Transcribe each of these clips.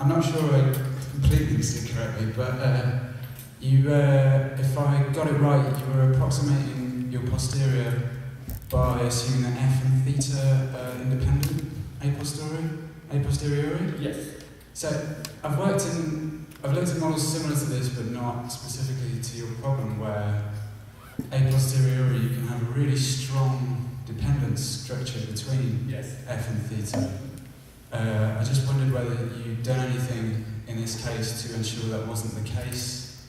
I'm not sure I completely understood correctly, but if I got it right, you were approximating your posterior by assuming that f and theta are independent a posteriori? Yes. So I've looked at models similar to this, but not specifically to your problem, where a posteriori you can have a really strong dependence structure between f and theta. I just wondered whether you'd done anything in this case to ensure that wasn't the case,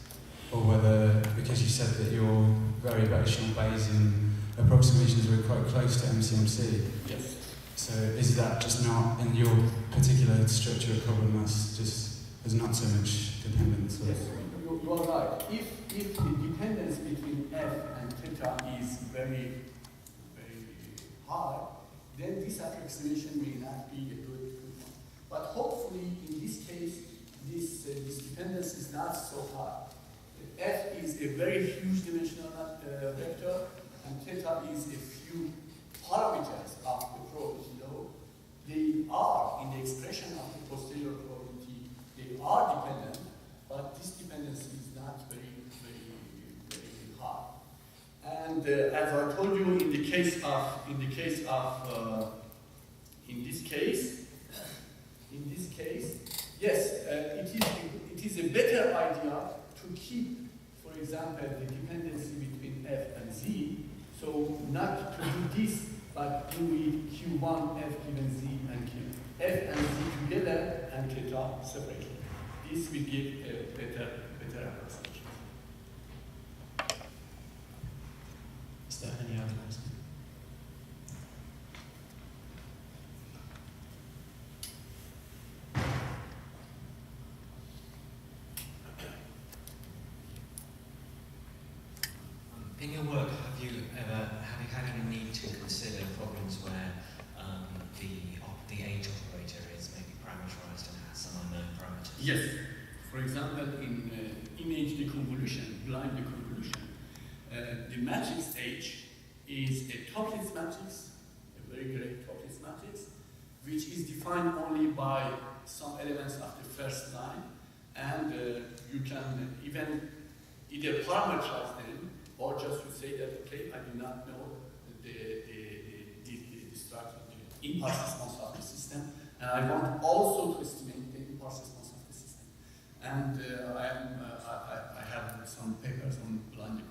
or whether, because you said that your variational Bayesian approximations were quite close to MCMC. Yes. So is that just not in your particular structure of problem? There's not so much dependence. Yes, you are right. If the dependence between f and theta is very, very high, then this approximation may not be a good one. But hopefully, in this case, this dependence is not so high. F is a very huge dimensional vector, and theta is a few parameters of the probability law. They are, in the expression of the posterior probability, they are dependent, but this dependency is not very, very, very high. And as I told you, in this case, yes, it is a better idea to keep, for example, the dependency between f and z. So not to do this, but do it q1 f given z and q f and z together and theta separately. This will give a better approximation. Is there any other question? In your work, have you had any need to consider problems where the age operator is maybe parameterized and has some unknown parameters? Yes. For example, in image deconvolution, blind deconvolution, the matrix H is a Topliss matrix, a very great Topliss matrix, which is defined only by some elements of the first line, and you can either parameterize them or just to say that, okay, I do not know the structure, the impulse response of the system, and I want also to estimate the impulse response of the system. And I have some papers on blind